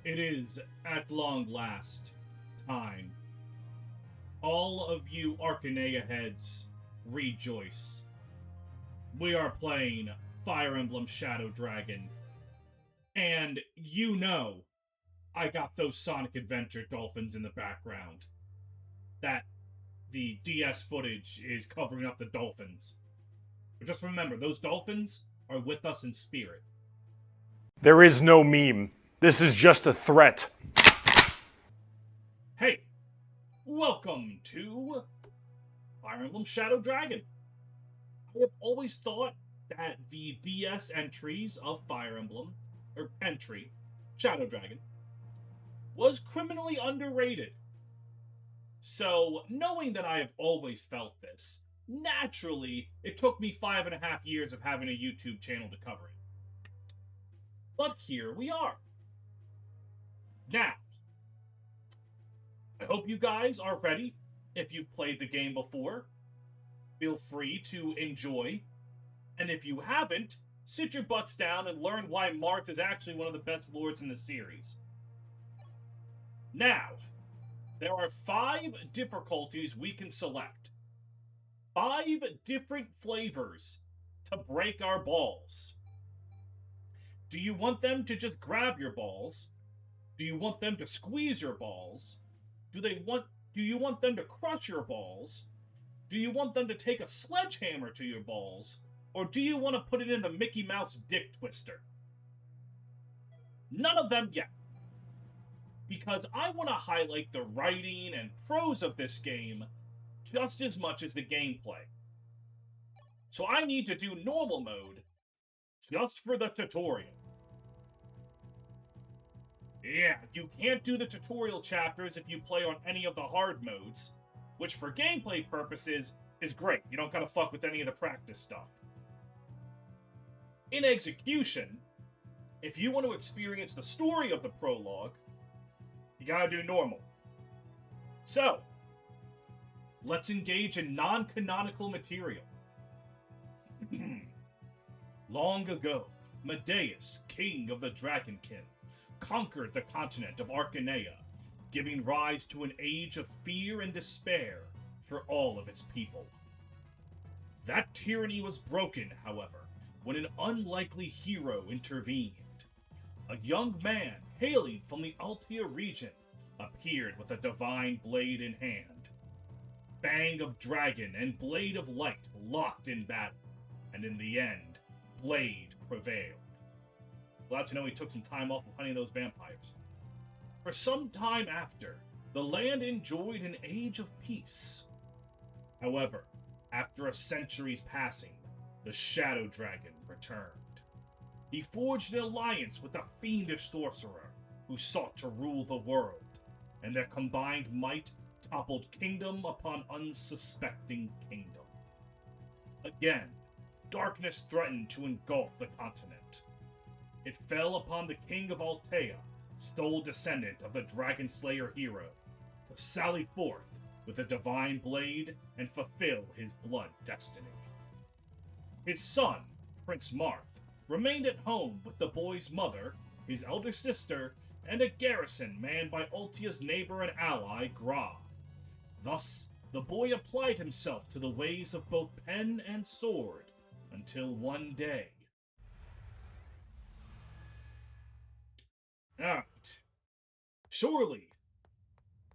It is, at long last, time. All of you Archanea heads, rejoice. We are playing Fire Emblem Shadow Dragon. And you know, I got those Sonic Adventure dolphins in the background. That the DS footage is covering up the dolphins. But just remember, those dolphins are with us in spirit. There is no meme. This is just a threat. Hey, welcome to Fire Emblem Shadow Dragon. I have always thought that the DS entries of Fire Emblem, or entry, Shadow Dragon, was criminally underrated. So, knowing that I have always felt this, naturally, it took me 5.5 years of having a YouTube channel to cover it. But here we are. Now, I hope you guys are ready. If you've played the game before, feel free to enjoy. And if you haven't, sit your butts down and learn why Marth is actually one of the best lords in the series. Now, there are 5 difficulties we can select. 5 different flavors to break our balls. Do you want them to just grab your balls? Do you want them to squeeze your balls? Do you want them to crush your balls? Do you want them to take a sledgehammer to your balls? Or do you want to put it in the Mickey Mouse dick twister? None of them yet. Because I want to highlight the writing and prose of this game just as much as the gameplay. So I need to do normal mode just for the tutorial. Yeah, you can't do the tutorial chapters if you play on any of the hard modes, which for gameplay purposes is great. You don't gotta fuck with any of the practice stuff. In execution, if you want to experience the story of the prologue, you gotta do normal. So, let's engage in non-canonical material. Long ago, Medeus, king of the Dragonkin, conquered the continent of Archanea, giving rise to an age of fear and despair for all of its people. That tyranny was broken, however, when an unlikely hero intervened. A young man hailing from the Altea region appeared with a divine blade in hand. Fang of Dragon and Blade of Light locked in battle, and in the end, Blade prevailed. Glad to know he took some time off of hunting those vampires. For some time after, the land enjoyed an age of peace. However, after a century's passing, the Shadow Dragon returned. He forged an alliance with a fiendish sorcerer who sought to rule the world, and their combined might toppled kingdom upon unsuspecting kingdom. Again, darkness threatened to engulf the continent. It fell upon the king of Altea, sole descendant of the Dragon Slayer hero, to sally forth with a divine blade and fulfill his blood destiny. His son, Prince Marth, remained at home with the boy's mother, his elder sister, and a garrison manned by Altea's neighbor and ally, Gra. Thus, the boy applied himself to the ways of both pen and sword, until one day. Alright. Surely,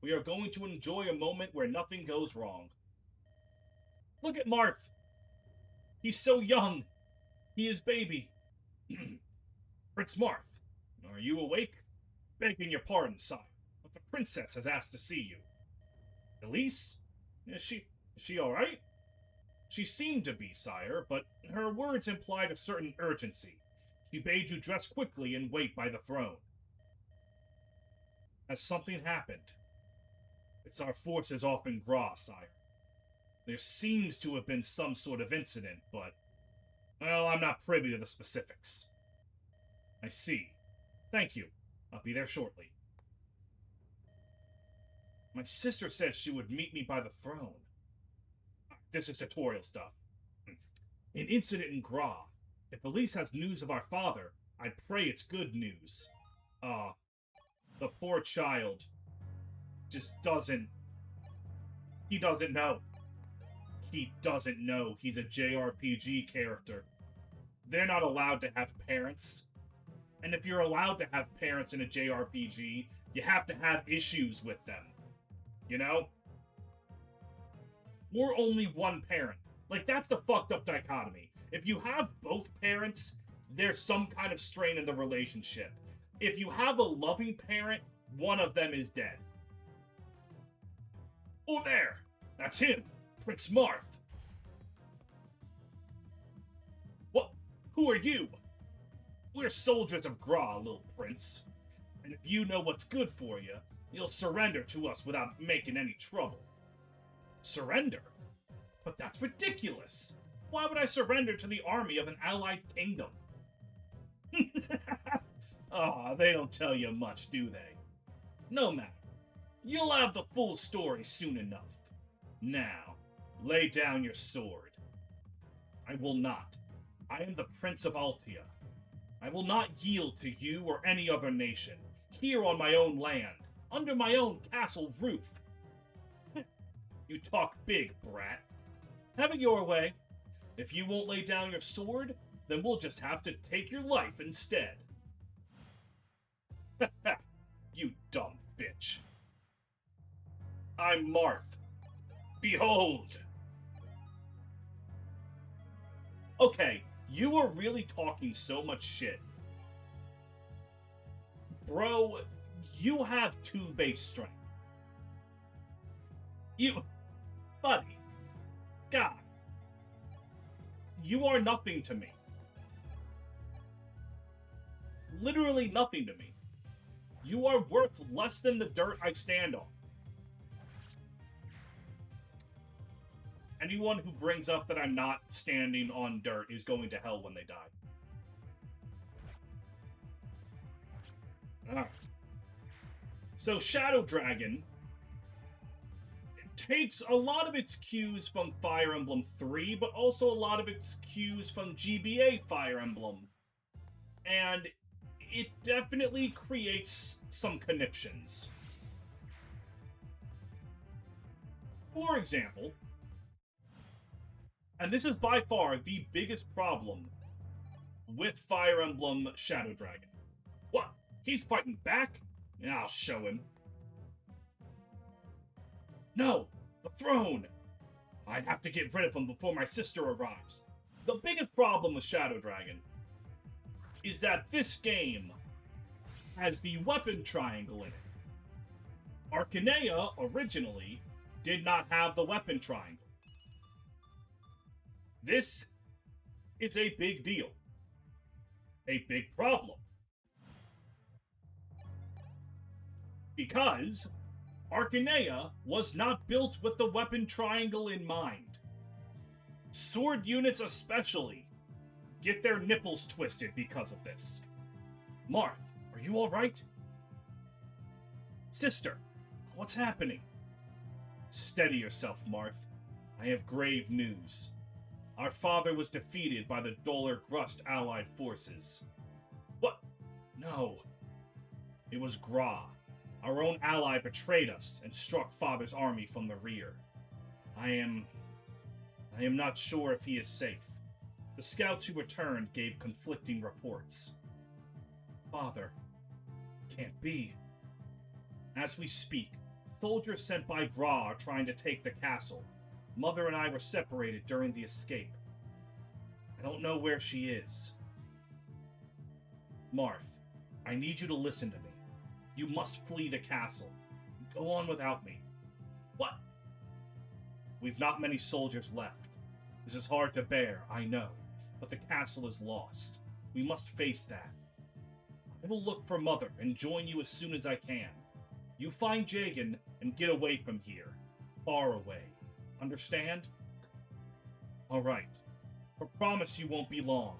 we are going to enjoy a moment where nothing goes wrong. Look at Marth. He's so young. He is baby. Prince Marth, are you awake? Begging your pardon, sire, but the princess has asked to see you. Elise? Is she alright? She seemed to be, sire, but her words implied a certain urgency. She bade you dress quickly and wait by the throne. Has something happened? It's our forces off in Gra, sire. There seems to have been some sort of incident, but, well, I'm not privy to the specifics. I see. Thank you. I'll be there shortly. My sister said she would meet me by the throne. This is tutorial stuff. An incident in Gra. If Elise has news of our father, I pray it's good news. The poor child just doesn't... He doesn't know. He doesn't know he's a JRPG character. They're not allowed to have parents. And if you're allowed to have parents in a JRPG, you have to have issues with them. You know? Or only one parent. Like, that's the fucked up dichotomy. If you have both parents, there's some kind of strain in the relationship. If you have a loving parent, one of them is dead. Oh, there! That's him! Prince Marth! What? Who are you? We're soldiers of Gra, little prince. And if you know what's good for you, you'll surrender to us without making any trouble. Surrender? But that's ridiculous! Why would I surrender to the army of an allied kingdom? Aw, they don't tell you much, do they? No matter. You'll have the full story soon enough. Now, lay down your sword. I will not. I am the Prince of Altea. I will not yield to you or any other nation, here on my own land, under my own castle roof. You talk big, brat. Have it your way. If you won't lay down your sword, then we'll just have to take your life instead. You dumb bitch. I'm Marth. Behold! Okay, you are really talking so much shit. Bro, you have 2 base strength. Buddy. God. You are nothing to me. Literally nothing to me. You are worth less than the dirt I stand on. Anyone who brings up that I'm not standing on dirt is going to hell when they die. Alright. So Shadow Dragon takes a lot of its cues from Fire Emblem 3, but also a lot of its cues from GBA Fire Emblem. And it definitely creates some conniptions. For example, and this is by far the biggest problem with Fire Emblem Shadow Dragon. What? He's fighting back? Yeah, I'll show him. No! The throne! I have to get rid of him before my sister arrives. The biggest problem with Shadow Dragon is that this game has the weapon triangle in it. Archanea originally did not have the weapon triangle. This is a big deal. A big problem. Because Archanea was not built with the weapon triangle in mind. Sword units especially get their nipples twisted because of this. Marth, are you alright? Sister, what's happening? Steady yourself, Marth. I have grave news. Our father was defeated by the Dolor Grust allied forces. What? No. It was Gra. Our own ally betrayed us and struck father's army from the rear. I am not sure if he is safe. The scouts who returned gave conflicting reports. Father, can't be. As we speak, soldiers sent by Gra are trying to take the castle. Mother and I were separated during the escape. I don't know where she is. Marth, I need you to listen to me. You must flee the castle. Go on without me. What? We've not many soldiers left. This is hard to bear, I know, but the castle is lost. We must face that. I will look for Mother and join you as soon as I can. You find Jagan and get away from here. Far away. Understand? Alright. But promise you won't be long.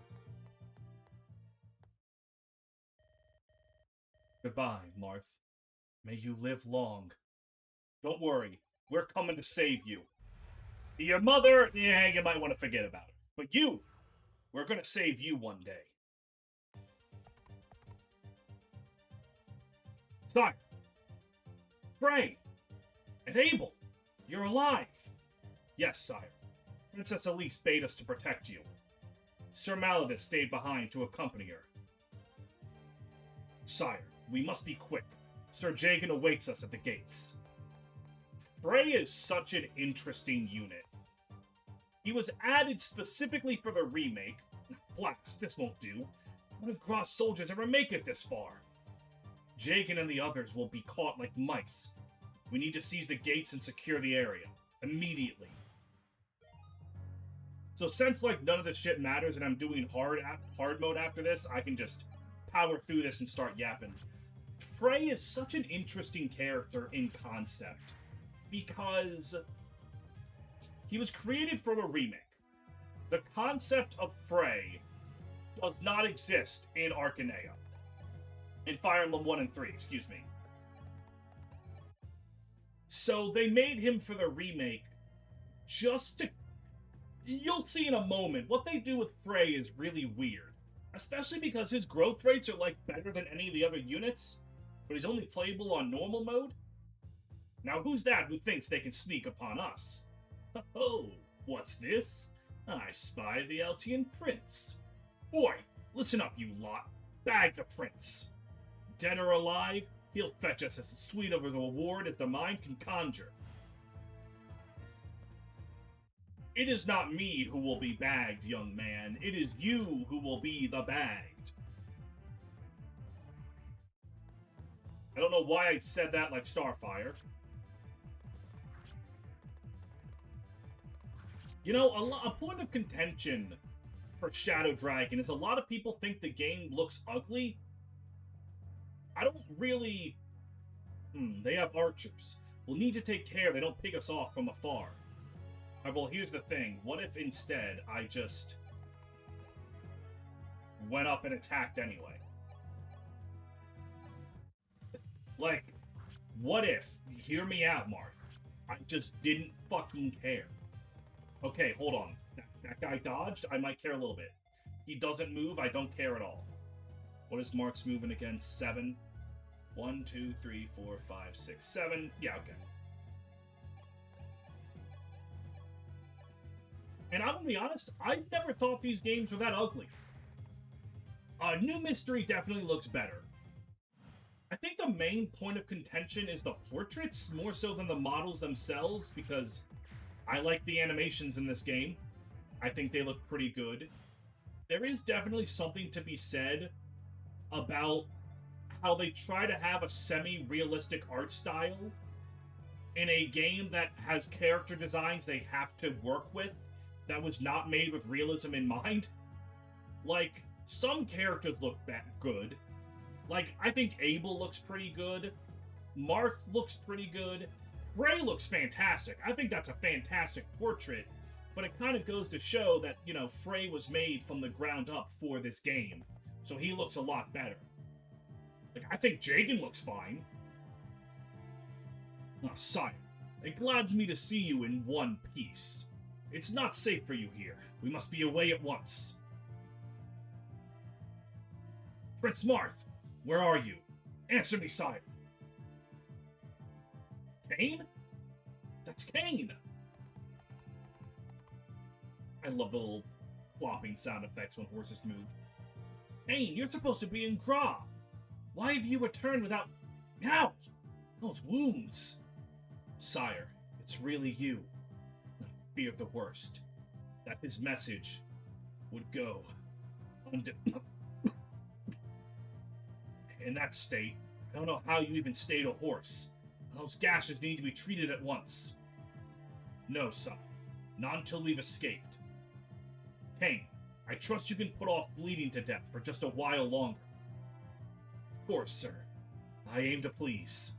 Goodbye, Marth. May you live long. Don't worry, we're coming to save you. Your mother, yeah, you might want to forget about it. But you, we're gonna save you one day. Sire! Frey! And Abel! You're alive! Yes, sire. Princess Elise bade us to protect you. Sir Malladus stayed behind to accompany her. Sire, we must be quick. Sir Jagan awaits us at the gates. Frey is such an interesting unit. He was added specifically for the remake. Blast, this won't do. What do Gross soldiers ever make it this far? Jagan and the others will be caught like mice. We need to seize the gates and secure the area. Immediately. So since, like, none of this shit matters and I'm doing hard mode after this, I can just power through this and start yapping. Frey is such an interesting character in concept. Because he was created for the remake. The concept of Frey does not exist in Archanea. In Fire Emblem 1 and 3, excuse me. So they made him for the remake just to... You'll see in a moment, what they do with Frey is really weird. Especially because his growth rates are, like, better than any of the other units, but he's only playable on normal mode? Now who's that who thinks they can sneak upon us? Oh, what's this? I spy the Altean prince. Boy, listen up, you lot. Bag the prince. Dead or alive, he'll fetch us as sweet of a reward as the mind can conjure. It is not me who will be bagged, young man. It is you who will be the bagged. I don't know why I said that like Starfire. You know, a point of contention for Shadow Dragon is a lot of people think the game looks ugly. I don't really... they have archers. We'll need to take care they don't pick us off from afar. Well, here's the thing. What if instead I just went up and attacked anyway? Like, what if, hear me out, Marth, I just didn't fucking care. Okay, hold on. That guy dodged? I might care a little bit. He doesn't move, I don't care at all. What is Marth's movement again? 7? 1, 2, 3, 4, 5, 6, 7. Yeah, okay. And I'm gonna be honest, I've never thought these games were that ugly. New Mystery definitely looks better. I think the main point of contention is the portraits, more so than the models themselves, because I like the animations in this game. I think they look pretty good. There is definitely something to be said about how they try to have a semi-realistic art style in a game that has character designs they have to work with that was not made with realism in mind. Like, some characters look good. Like, I think Abel looks pretty good. Marth looks pretty good. Frey looks fantastic. I think that's a fantastic portrait, but it kind of goes to show that, you know, Frey was made from the ground up for this game, so he looks a lot better. Like, I think Jagan looks fine. Sire, it glads me to see you in one piece. It's not safe for you here. We must be away at once. Prince Marth, where are you? Answer me, sire. Cain? That's Cain! I love the little plopping sound effects when horses move. Cain, you're supposed to be in Gra. Why have you returned without... Ow! Those wounds! Sire, it's really you. Fear the worst. That his message would go in that state, I don't know how you even stayed a horse. Those gashes need to be treated at once. No, son. Not until we've escaped. Cain, I trust you can put off bleeding to death for just a while longer. Of course, sir. I aim to please.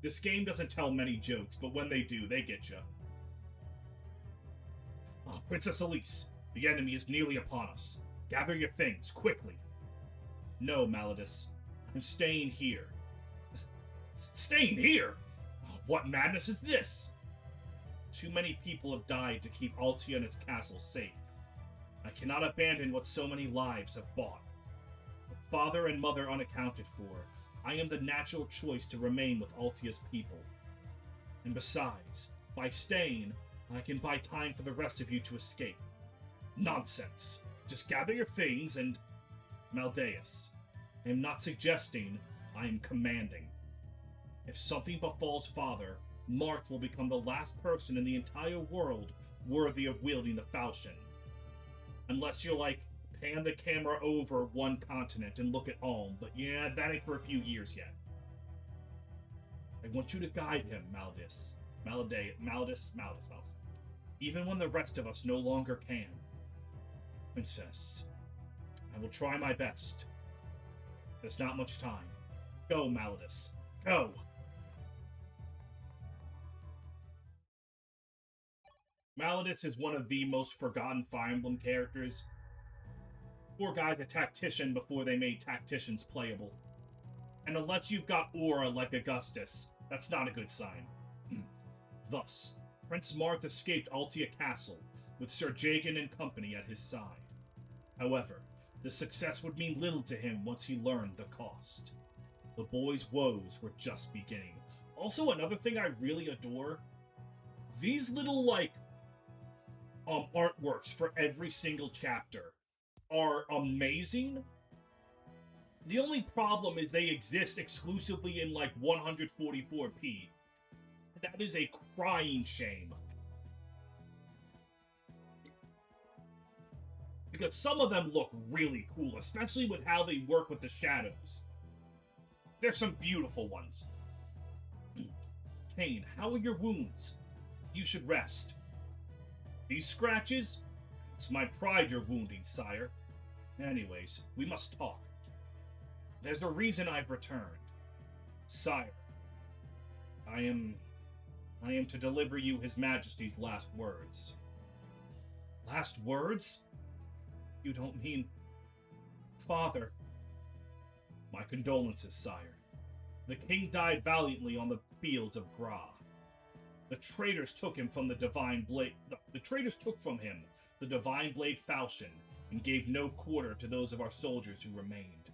This game doesn't tell many jokes, but when they do, they get you. Oh, Princess Elise, the enemy is nearly upon us. Gather your things, quickly. No, Malladus. I'm staying here. Staying here? Oh, what madness is this? Too many people have died to keep Altea and its castle safe. I cannot abandon what so many lives have bought. With father and mother unaccounted for, I am the natural choice to remain with Altea's people. And besides, by staying, I can buy time for the rest of you to escape. Nonsense. Just gather your things and... Maldeus, I am not suggesting, I am commanding. If something befalls Father, Marth will become the last person in the entire world worthy of wielding the falchion. Unless you're like, pan the camera over one continent and look at home, but yeah, that ain't for a few years yet. I want you to guide him, Maldis. Maldis. Even when the rest of us no longer can. Princess, I will try my best. There's not much time. Go, Maldis. Go! Malladus is one of the most forgotten Fire Emblem characters. Poor guy's a tactician before they made tacticians playable. And unless you've got aura like Augustus, that's not a good sign. Thus, Prince Marth escaped Altea Castle, with Sir Jagan and company at his side. However, the success would mean little to him once he learned the cost. The boy's woes were just beginning. Also, another thing I really adore, these little, artworks for every single chapter are amazing. The only problem is they exist exclusively in, 144p. That is a crying shame. Because some of them look really cool, especially with how they work with the shadows. There's some beautiful ones. Cain, how are your wounds? You should rest. These scratches? It's my pride you're wounding, sire. Anyways, we must talk. There's a reason I've returned. Sire, I am to deliver you His Majesty's last words. Last words? You don't mean... Father. My condolences, sire. The king died valiantly on the fields of Gra. The traitors took him from the Divine Blade... The traitors took from him the Divine Blade falchion and gave no quarter to those of our soldiers who remained.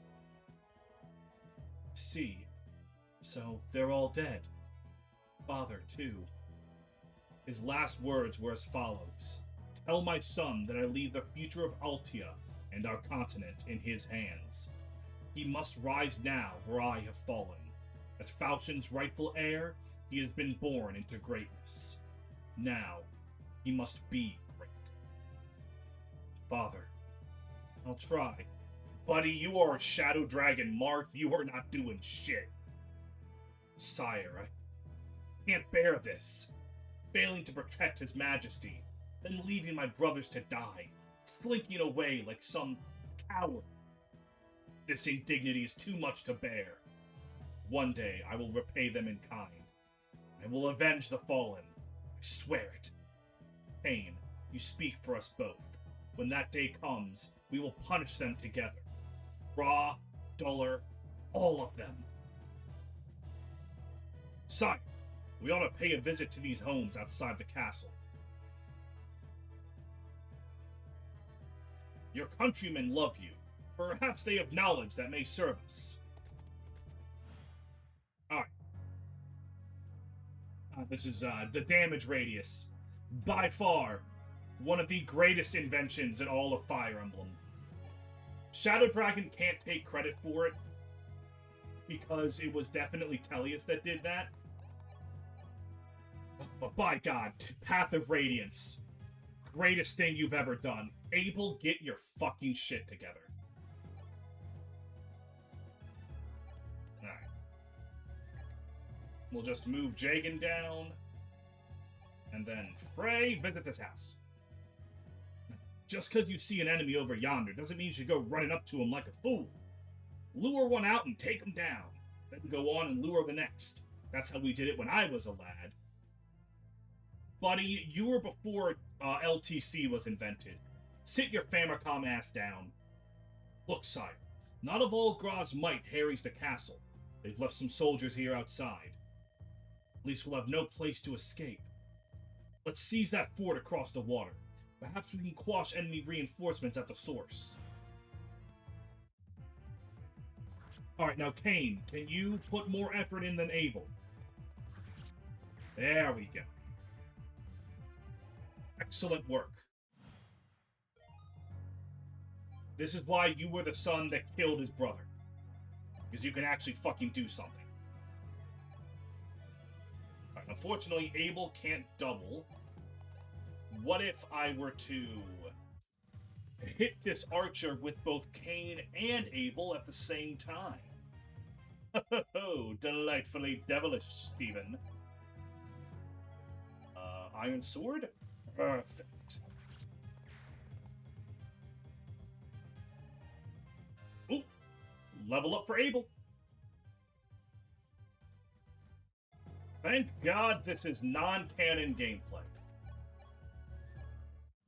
See, so they're all dead. Father, too. His last words were as follows. Tell my son that I leave the future of Altea and our continent in his hands. He must rise now where I have fallen. As Falchion's rightful heir, he has been born into greatness. Now, he must be great. Father, I'll try. Buddy, you are a Shadow Dragon Marth. You are not doing shit. Sire, I can't bear this. Failing to protect His Majesty, then leaving my brothers to die, slinking away like some coward. This indignity is too much to bear. One day I will repay them in kind. I will avenge the fallen. I swear it. Cain, you speak for us both. When that day comes, we will punish them together. Raw, Duller, all of them. Sire, we ought to pay a visit to these homes outside the castle. Your countrymen love you. Perhaps they have knowledge that may serve us. Alright. This is the damage radius. By far, one of the greatest inventions in all of Fire Emblem. Shadow Dragon can't take credit for it, because it was definitely Talys that did that. But by God, Path of Radiance. Greatest thing you've ever done. Abel, get your fucking shit together. Alright. We'll just move Jagan down. And then, Frey, visit this house. Just because you see an enemy over yonder doesn't mean you should go running up to him like a fool. Lure one out and take him down. Then go on and lure the next. That's how we did it when I was a lad. Buddy, you were before LTC was invented. Sit your Famicom ass down. Look, sire, not of all Gra's might harries the castle. They've left some soldiers here outside. At least we'll have no place to escape. Let's seize that fort across the water. Perhaps we can quash enemy reinforcements at the source. Alright, now Kane, can you put more effort in than Abel? There we go. Excellent work. This is why you were the son that killed his brother. Because you can actually fucking do something. Right, unfortunately, Abel can't double. What if I were to hit this archer with both Kane and Abel at the same time? Oh, delightfully devilish, Stephen. Iron sword? Perfect. Ooh, level up for Abel. Thank God this is non-canon gameplay.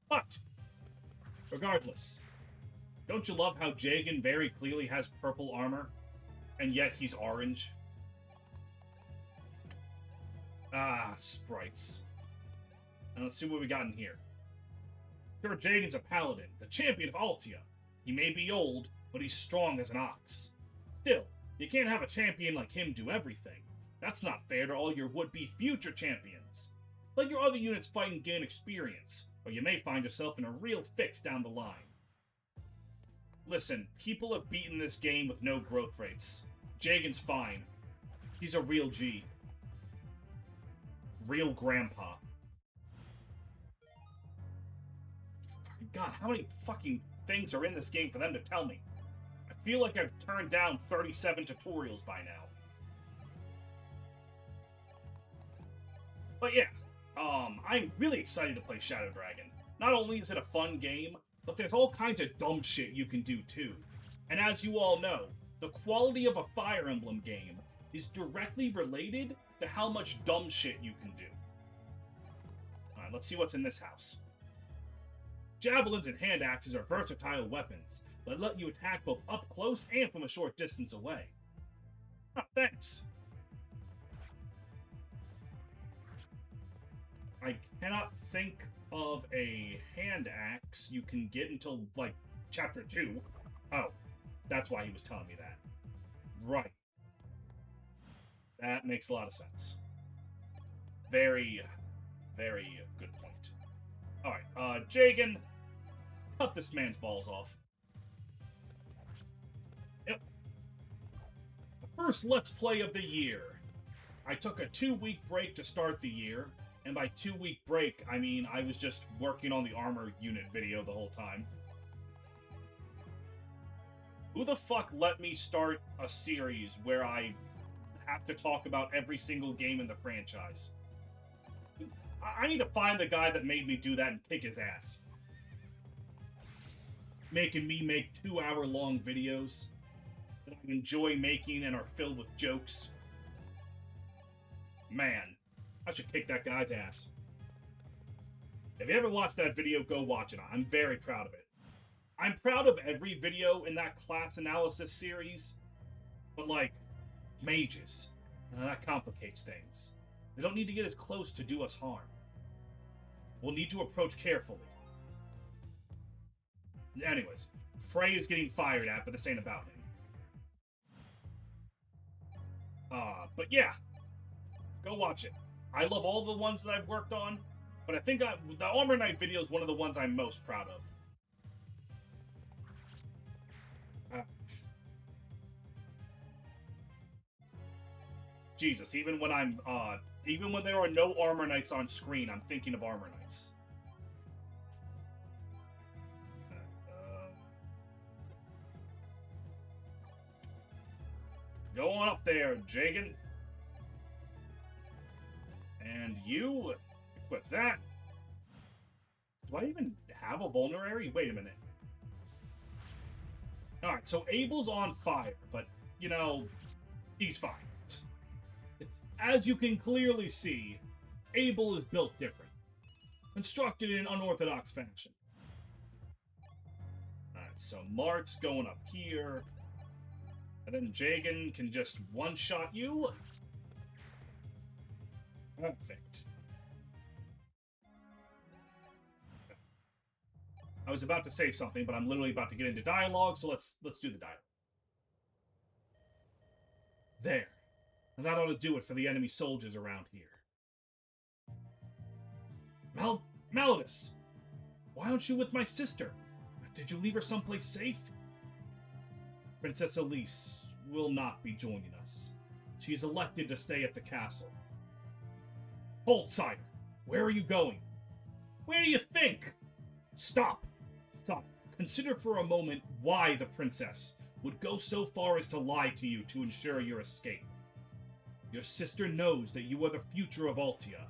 But, regardless, don't you love how Jagan very clearly has purple armor, and yet he's orange? Ah, sprites. And let's see what we got in here. Sure, Jagan's a paladin, the champion of Altea. He may be old, but he's strong as an ox. Still, you can't have a champion like him do everything. That's not fair to all your would-be future champions. Let your other units fight and gain experience, or you may find yourself in a real fix down the line. Listen, people have beaten this game with no growth rates. Jagan's fine. He's a real G. Real grandpa. God, how many fucking things are in this game for them to tell me? I feel like I've turned down 37 tutorials by now. But yeah, I'm really excited to play Shadow Dragon. Not only is it a fun game, but there's all kinds of dumb shit you can do too. And as you all know, the quality of a Fire Emblem game is directly related to how much dumb shit you can do. Alright, let's see what's in this house. Javelins and hand axes are versatile weapons that let you attack both up close and from a short distance away. Ah, thanks. I cannot think of a hand axe you can get until, like, Chapter 2. Oh, that's why he was telling me that. Right. That makes a lot of sense. Very, very good point. Alright, Jagan, cut this man's balls off. Yep. The first Let's Play of the year. I took a 2-week break to start the year, and by 2-week break, I mean I was just working on the armor unit video the whole time. Who the fuck let me start a series where I have to talk about every single game in the franchise? I need to find the guy that made me do that and kick his ass. Making me make 2-hour-long videos that I enjoy making and are filled with jokes. Man, I should kick that guy's ass. If you ever watched that video, go watch it. I'm very proud of it. I'm proud of every video in that class analysis series, but like, mages. That complicates things. They don't need to get as close to do us harm. We'll need to approach carefully. Anyways, Frey is getting fired at, but this ain't about him. But yeah, go watch it. I love all the ones that I've worked on, but I think the Armor Knight video is one of the ones I'm most proud of. Jesus, even when there are no Armor Knights on screen, I'm thinking of Armor Knights. Go on up there, Jagan. And you equip that. Do I even have a vulnerary? Wait a minute. Alright, so Abel's on fire, but, you know, he's fine. As you can clearly see, Abel is built different. Constructed in an unorthodox fashion. Alright, so Mark's going up here. And then Jagan can just one-shot you. Perfect. I was about to say something, but I'm literally about to get into dialogue, so let's do the dialogue. There. And that ought to do it for the enemy soldiers around here. Malladus! Why aren't you with my sister? Did you leave her someplace safe? Princess Elise will not be joining us. She's elected to stay at the castle. Hold, sire. Where are you going? Where do you think? Stop. Stop. Consider for a moment why the princess would go so far as to lie to you to ensure your escape. Your sister knows that you are the future of Altea.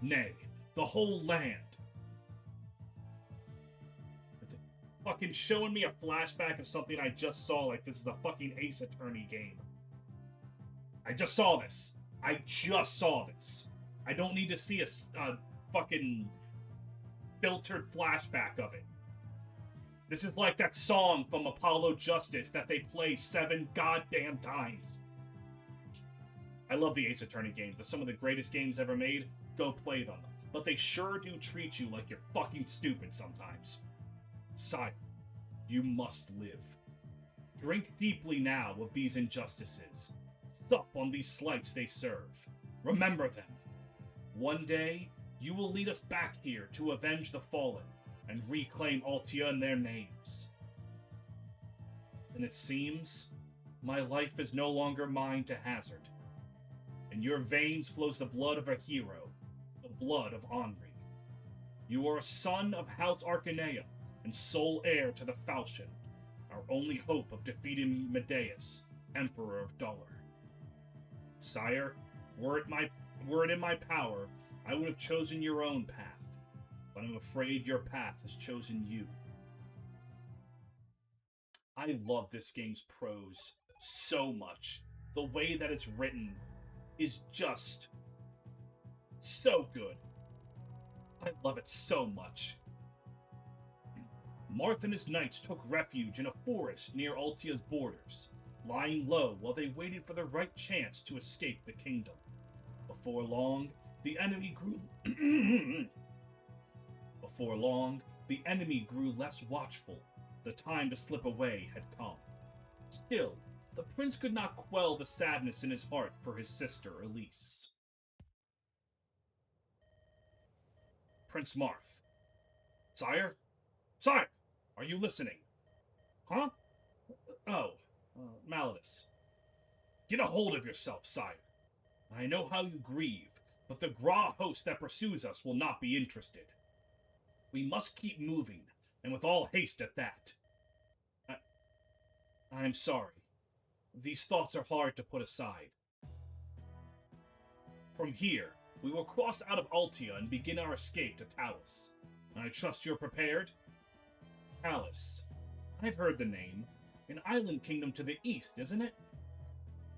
Nay, the whole land. Fucking showing me a flashback of something I just saw like this is a fucking Ace Attorney game. I just saw this. I don't need to see a fucking filtered flashback of it. This is like that song from Apollo Justice that they play 7 goddamn times. I love the Ace Attorney games. They're some of the greatest games ever made. Go play them. But they sure do treat you like you're fucking stupid sometimes. Sire, you must live. Drink deeply now of these injustices. Sup on these slights they serve. Remember them. One day, you will lead us back here to avenge the fallen and reclaim Altea in their names. And it seems, my life is no longer mine to hazard. In your veins flows the blood of a hero, the blood of Henri. You are a son of House Archanea and sole heir to the falchion, our only hope of defeating Medeus, Emperor of Dollar. Sire, were it in my power, I would have chosen your own path, but I'm afraid your path has chosen you. I love this game's prose so much. The way that it's written is just so good. I love it so much. Marth and his knights took refuge in a forest near Altea's borders, lying low while they waited for the right chance to escape the kingdom. Before long, the enemy grew less watchful. The time to slip away had come. Still, the prince could not quell the sadness in his heart for his sister Elise. Prince Marth. Sire? Sire! Are you listening? Huh? Oh, Malladus. Get a hold of yourself, sire. I know how you grieve, but the Gra host that pursues us will not be interested. We must keep moving, and with all haste at that. I'm sorry. These thoughts are hard to put aside. From here, we will cross out of Altea and begin our escape to Talys. I trust you're prepared? Talys. I've heard the name. An island kingdom to the east, isn't it?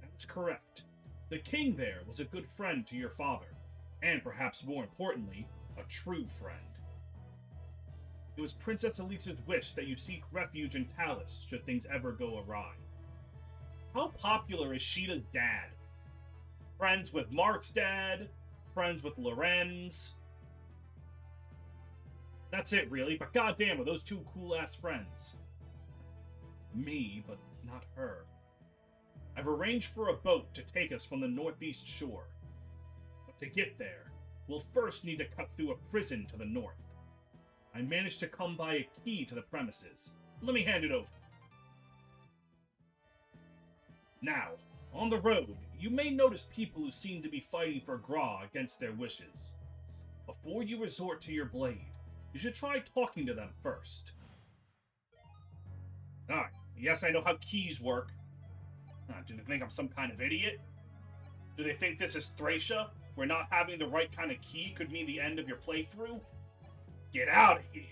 That's correct. The king there was a good friend to your father, and perhaps more importantly, a true friend. It was Princess Elise's wish that you seek refuge in Talys should things ever go awry. How popular is Sheeta's dad? Friends with Mark's dad? Friends with Lorenz? That's it, really, but goddamn, are those two cool-ass friends. Me, but not her. I've arranged for a boat to take us from the northeast shore. But to get there, we'll first need to cut through a prison to the north. I managed to come by a key to the premises. Let me hand it over. Now, on the road, you may notice people who seem to be fighting for Gra against their wishes. Before you resort to your blade, you should try talking to them first. Alright, yes, I know how keys work. Do they think I'm some kind of idiot? Do they think this is Thracia, where not having the right kind of key could mean the end of your playthrough? Get out of here!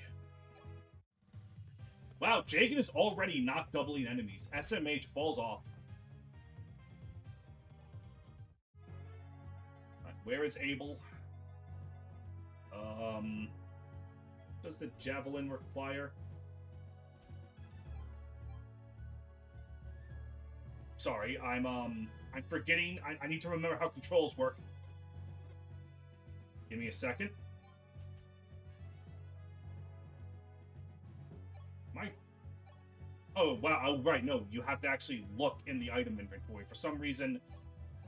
Wow, Jagan is already not doubling enemies. SMH falls off. Right, where is Abel? Does the javelin require? Sorry, I'm forgetting. I need to remember how controls work. Give me a second. Oh, wow. Oh, right. No, you have to actually look in the item inventory. For some reason,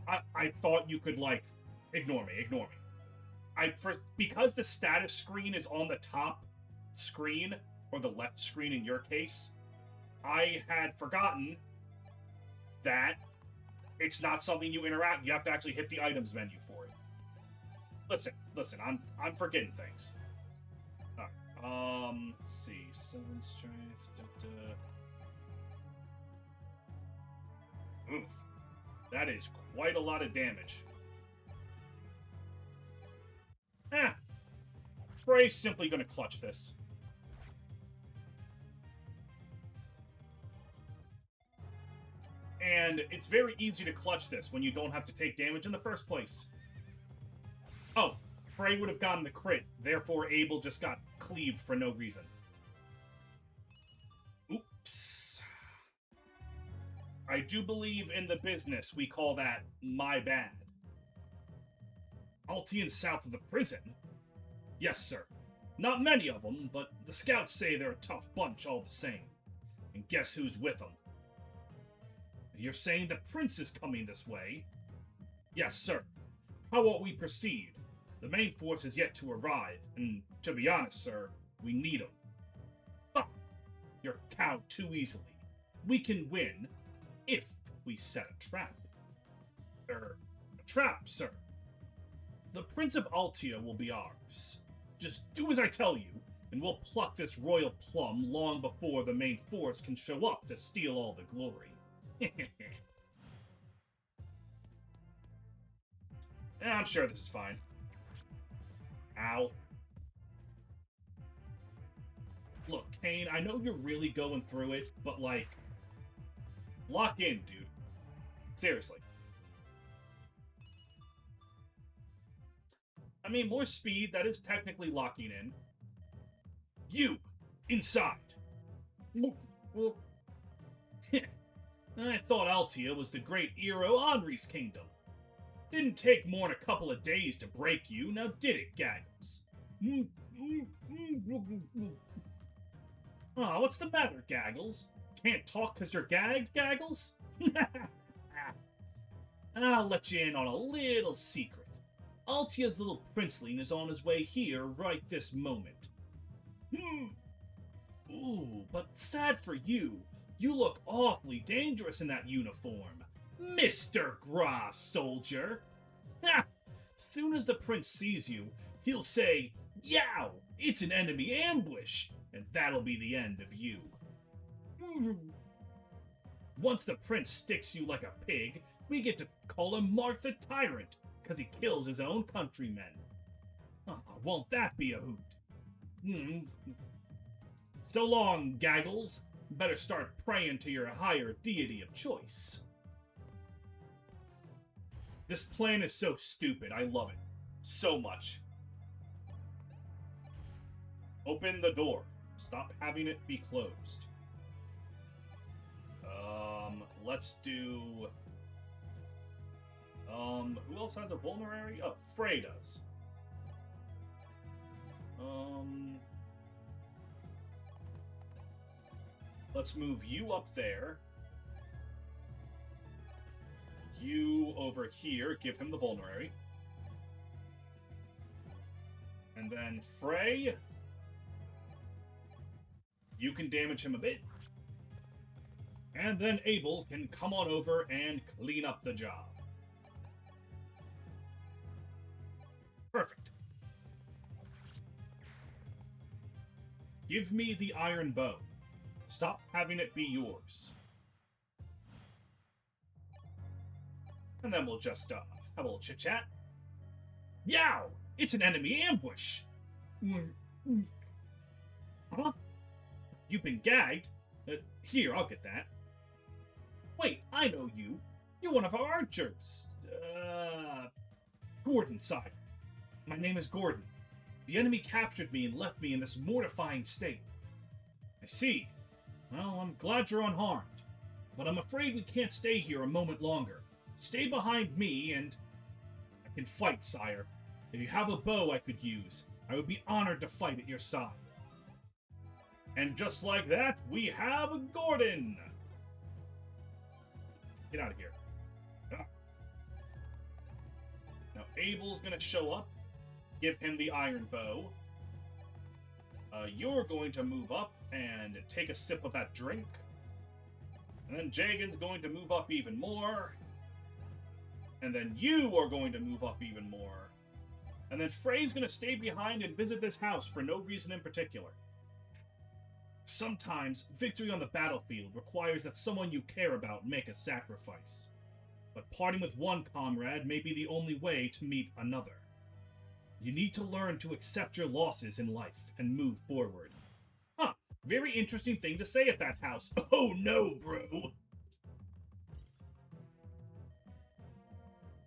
I thought you could, like, ignore me. Because the status screen is on the top screen, or the left screen in your case, I had forgotten that it's not something you interact. You have to actually hit the items menu for it. Listen, I'm forgetting things. Alright, let's see. 7 strength. Oof. That is quite a lot of damage. Frey's simply gonna clutch this. And it's very easy to clutch this when you don't have to take damage in the first place. Oh, Frey would have gotten the crit, therefore Abel just got cleaved for no reason. Oops. I do believe in the business we call that my bad. Alteans south of the prison? Yes, sir. Not many of them, but the scouts say they're a tough bunch all the same. And guess who's with them? You're saying the prince is coming this way? Yes, sir. How about we proceed? The main force is yet to arrive, and to be honest, sir, we need him. But you're cowed too easily. We can win if we set a trap. A trap, sir. The Prince of Altea will be ours. Just do as I tell you, and we'll pluck this royal plum long before the main force can show up to steal all the glory. I'm sure this is fine. Ow. Look, Kane, I know you're really going through it, but, like, lock in, dude. Seriously. I mean, more speed, that is technically locking in. You! Inside! I thought Altea was the great hero Henri's kingdom. Didn't take more than a couple of days to break you, now did it, Gaggles? Oh, what's the matter, Gaggles? Can't talk because you're gagged, Gaggles? I'll let you in on a little secret. Altea's little princeling is on his way here right this moment. Ooh, but sad for you. You look awfully dangerous in that uniform. Mr. Grass Soldier! Ha! Soon as the prince sees you, he'll say, "Yow! It's an enemy ambush!" And that'll be the end of you. Once the prince sticks you like a pig, we get to call him Martha Tyrant, because he kills his own countrymen. Oh, won't that be a hoot? So long, Gaggles. Better start praying to your higher deity of choice. This plan is so stupid, I love it. So much. Open the door. Stop having it be closed. Let's do... who else has a vulnerary? Oh, Frey does. Let's move you up there. You over here, give him the vulnerary. And then Frey, you can damage him a bit. And then Abel can come on over and clean up the job. Perfect. Give me the iron bow. Stop having it be yours. And then we'll just, have a little chit-chat. Yow! It's an enemy ambush! Huh? You've been gagged? Here, I'll get that. Wait, I know you. You're one of our archers. Gordon, sire. My name is Gordon. The enemy captured me and left me in this mortifying state. I see. Well, I'm glad you're unharmed. But I'm afraid we can't stay here a moment longer. Stay behind me and... I can fight, sire. If you have a bow I could use, I would be honored to fight at your side. And just like that, we have Gordon! Get out of here. Now, Abel's gonna show up. Give him the iron bow. You're going to move up and take a sip of that drink. And then Jagan's going to move up even more. And then you are going to move up even more. And then Frey's going to stay behind and visit this house for no reason in particular. Sometimes, victory on the battlefield requires that someone you care about make a sacrifice. But parting with one comrade may be the only way to meet another. You need to learn to accept your losses in life and move forward. Huh, very interesting thing to say at that house. Oh no, bro!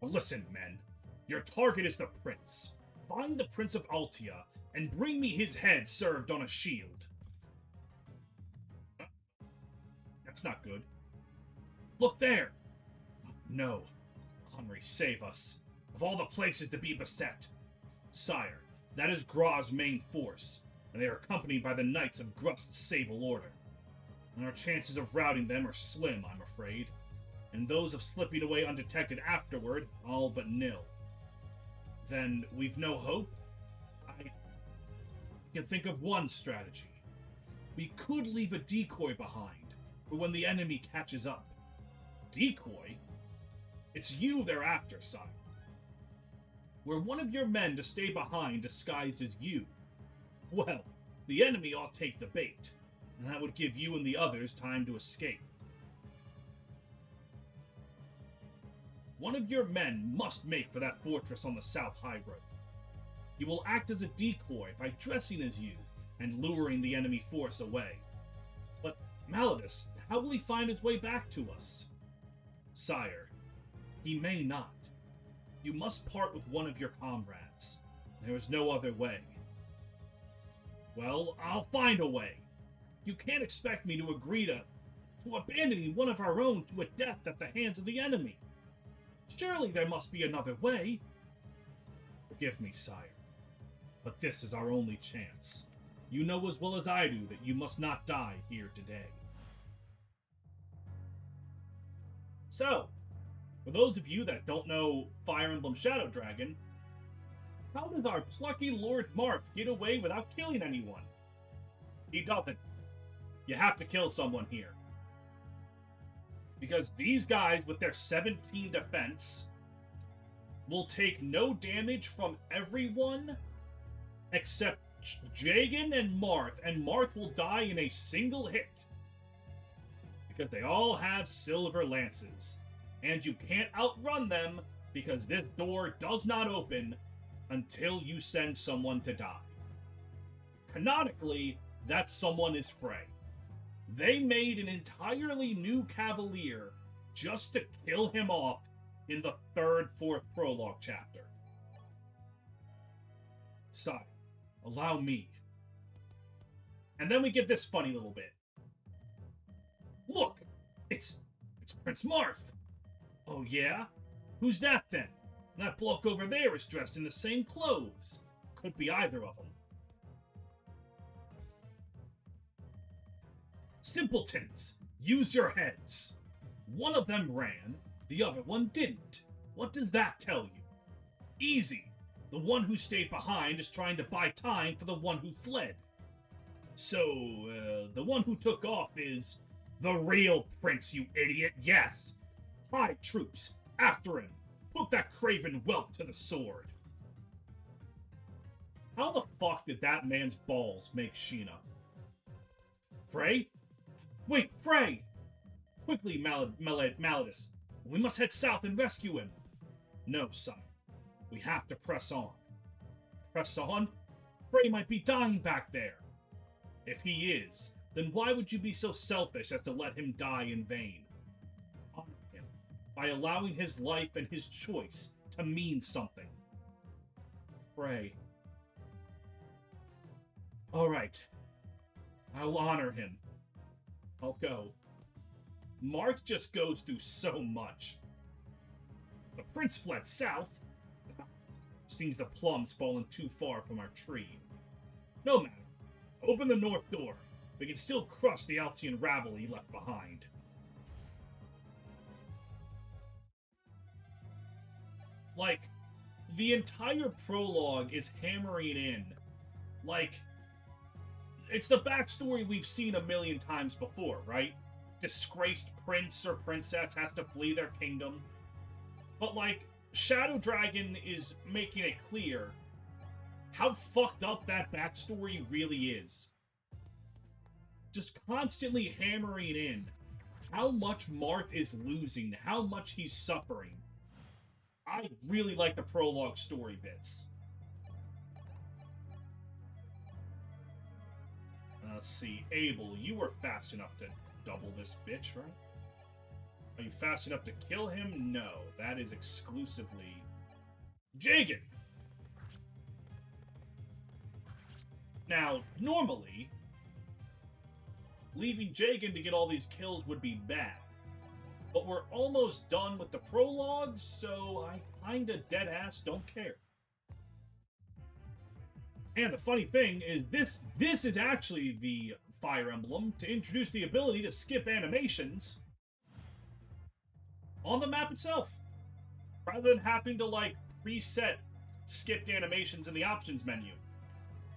Listen, men. Your target is the prince. Find the Prince of Altea and bring me his head served on a shield. That's not good. Look there! No. Henry, save us. Of all the places to be beset. Sire, that is Gra's main force, and they are accompanied by the Knights of Grust's Sable Order. And our chances of routing them are slim, I'm afraid, and those of slipping away undetected afterward, all but nil. Then we've no hope? I can think of one strategy. We could leave a decoy behind, for when the enemy catches up. Decoy? It's you they're after, sire. We're one of your men to stay behind disguised as you. Well, the enemy ought to take the bait, and that would give you and the others time to escape. One of your men must make for that fortress on the South High Road. He will act as a decoy by dressing as you and luring the enemy force away. But, Malleus, how will he find his way back to us? Sire, he may not. You must part with one of your comrades. There is no other way. Well, I'll find a way. You can't expect me to agree to abandoning one of our own to a death at the hands of the enemy. Surely there must be another way. Forgive me, sire, but this is our only chance. You know as well as I do that you must not die here today. So, for those of you that don't know Fire Emblem Shadow Dragon, how does our plucky Lord Marth get away without killing anyone? He doesn't. You have to kill someone here. Because these guys with their 17 defense will take no damage from everyone except Jagan and Marth will die in a single hit. Because they all have silver lances. And you can't outrun them because this door does not open until you send someone to die. Canonically, that someone is Frey. They made an entirely new Cavalier just to kill him off in the 3rd, 4th prologue chapter. Sire, allow me. And then we get this funny little bit. Look! It's Prince Marth! Oh yeah? Who's that then? That bloke over there is dressed in the same clothes. Could be either of them. Simpletons! Use your heads! One of them ran, the other one didn't. What does that tell you? Easy. The one who stayed behind is trying to buy time for the one who fled. So, the one who took off is the real prince, you idiot, yes! Hi, troops, after him! Put that craven whelp to the sword! How the fuck did that man's balls make Sheena? Frey? Wait, Frey! Quickly, Malleus. We must head south and rescue him. No, son. We have to press on. Press on? Frey might be dying back there. If he is, then why would you be so selfish as to let him die in vain? Honor him by allowing his life and his choice to mean something. Frey. Alright. I'll honor him. I'll go. Marth just goes through so much. The prince fled south. Seems the plum's fallen too far from our tree. No matter. Open the north door. We can still crush the Altean rabble he left behind. Like, the entire prologue is hammering in, like, it's the backstory we've seen a million times before, right? Disgraced prince or princess has to flee their kingdom. But, like, Shadow Dragon is making it clear how fucked up that backstory really is. Just constantly hammering in how much Marth is losing, how much he's suffering. I really like the prologue story bits. Let's see, Abel, you were fast enough to double this bitch, right? Are you fast enough to kill him? No, that is exclusively Jagan. Now, normally, leaving Jagan to get all these kills would be bad. But we're almost done with the prologue, so I kinda deadass don't care. And the funny thing is, this is actually the Fire Emblem to introduce the ability to skip animations on the map itself, rather than having to, like, preset skipped animations in the options menu.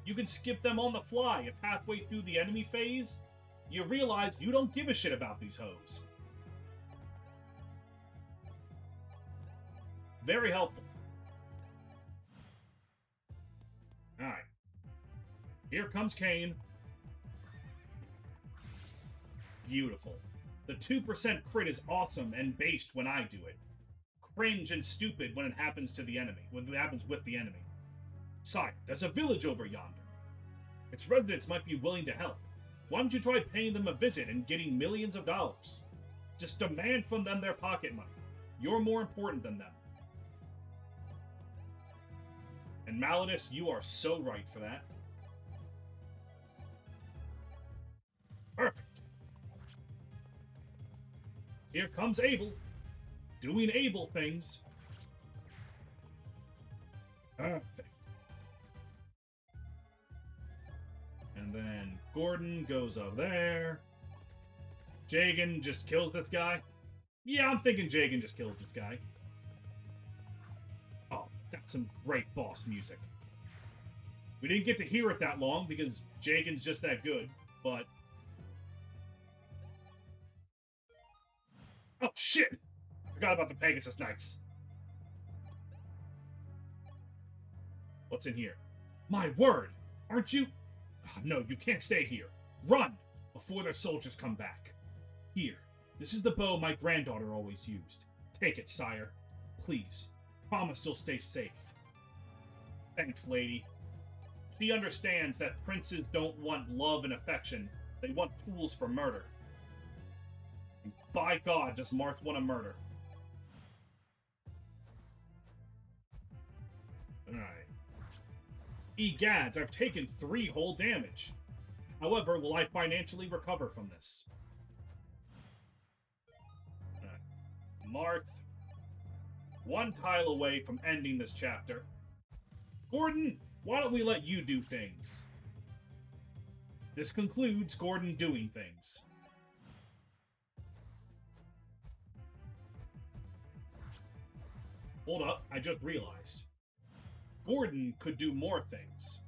You can skip them on the fly if halfway through the enemy phase, you realize you don't give a shit about these hoes. Very helpful. Alright. Here comes Kane. Beautiful. The 2% crit is awesome and based when I do it. Cringe and stupid when it happens to the enemy, when it happens with the enemy. Sire, there's a village over yonder. Its residents might be willing to help. Why don't you try paying them a visit and getting millions of dollars? Just demand from them their pocket money. You're more important than them. And Malladus, you are so right for that. Perfect. Here comes Abel. Doing Abel things. Perfect. And then Gordon goes over there. Jagan just kills this guy. Yeah, I'm thinking Jagan just kills this guy. Oh, that's some great boss music. We didn't get to hear it that long because Jagan's just that good, but... Oh, shit! I forgot about the Pegasus Knights. What's in here? My word! Aren't you... Oh, no, you can't stay here. Run! Before their soldiers come back. Here, this is the bow my granddaughter always used. Take it, sire. Please, promise you'll stay safe. Thanks, lady. She understands that princes don't want love and affection. They want tools for murder. And by God, does Marth want to murder. Alright. Egads, I've taken 3 whole damage. However, will I financially recover from this? Marth. 1 tile away from ending this chapter. Gordon, why don't we let you do things? This concludes Gordon doing things. Hold up, I just realized. Gordon could do more things.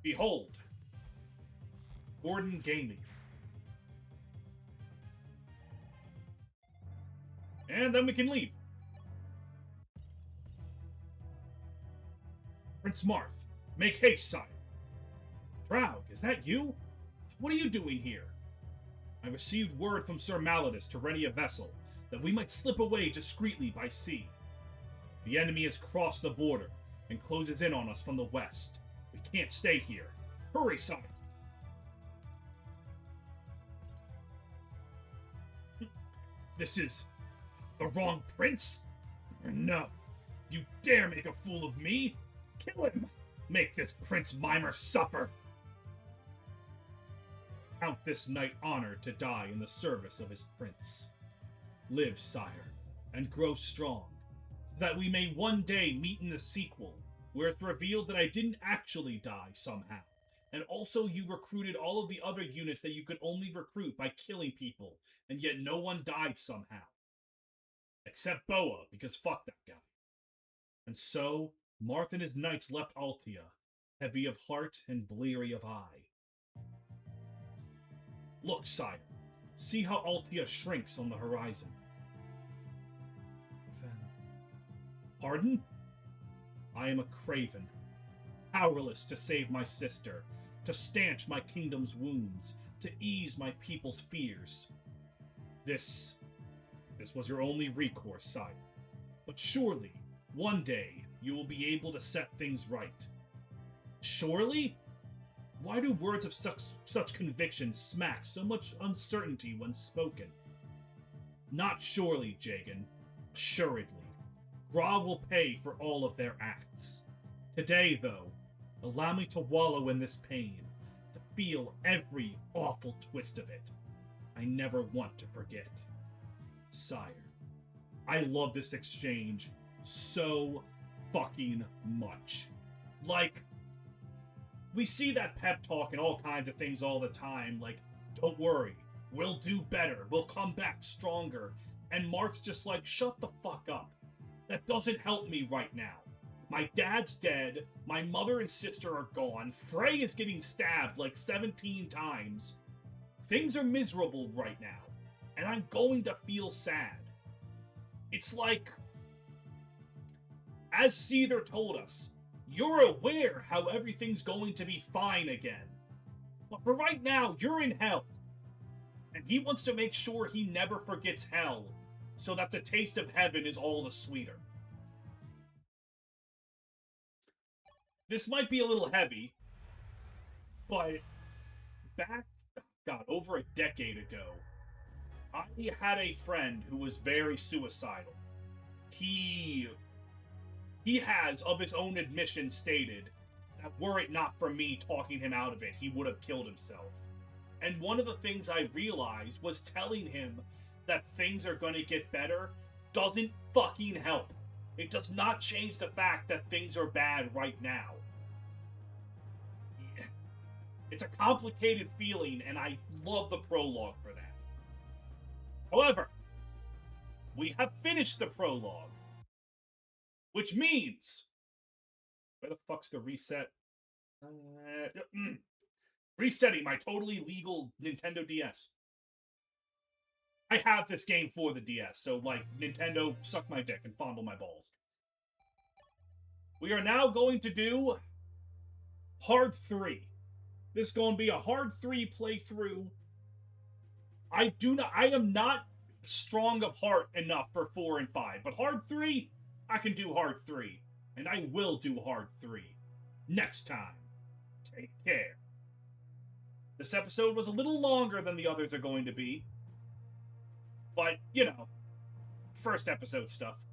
Behold. Gordon Gaming. And then we can leave. Prince Marth, make haste, sire. Draug, is that you? What are you doing here? I received word from Sir Malladus to ready a vessel, that we might slip away discreetly by sea. The enemy has crossed the border, and closes in on us from the west. We can't stay here. Hurry, sire! This is... the wrong prince? No. You dare make a fool of me? Kill him! Make this Prince Mimer suffer! Count this knight honored to die in the service of his prince. Live, sire, and grow strong, so that we may one day meet in the sequel, where it's revealed that I didn't actually die somehow, and also you recruited all of the other units that you could only recruit by killing people, and yet no one died somehow. Except Boa, because fuck that guy. And so, Marth and his knights left Altea, heavy of heart and bleary of eye. Look, sire, see how Altea shrinks on the horizon. Pardon? I am a craven, powerless to save my sister, to stanch my kingdom's wounds, to ease my people's fears. This was your only recourse, sire. But surely, one day, you will be able to set things right. Surely? Why do words of such conviction smack so much uncertainty when spoken? Not surely, Jagan. Assuredly. Gra will pay for all of their acts. Today, though, allow me to wallow in this pain, to feel every awful twist of it. I never want to forget. Sire, I love this exchange so fucking much. Like, we see that pep talk and all kinds of things all the time, like, don't worry, we'll do better, we'll come back stronger, and Mark's just like, shut the fuck up. That doesn't help me right now. My dad's dead, my mother and sister are gone, Frey is getting stabbed like 17 times. Things are miserable right now, and I'm going to feel sad. It's like, as Seether told us, you're aware how everything's going to be fine again. But for right now, you're in hell. And he wants to make sure he never forgets hell, so that the taste of heaven is all the sweeter. This might be a little heavy, but back, God, over a decade ago, I had a friend who was very suicidal. He has, of his own admission, stated that were it not for me talking him out of it, he would have killed himself. And one of the things I realized was telling him that things are going to get better doesn't fucking help. It does not change the fact that things are bad right now. It's a complicated feeling, and I love the prologue for that. However, we have finished the prologue. Which means... Where the fuck's the reset? Resetting my totally legal Nintendo DS. I have this game for the DS, so, like, Nintendo, suck my dick and fondle my balls. We are now going to do Hard 3. This is going to be a Hard 3 playthrough. I am not strong of heart enough for 4 and 5, but Hard 3, I can do Hard 3. And I will do Hard 3. Next time. Take care. This episode was a little longer than the others are going to be. But, you know, first episode stuff.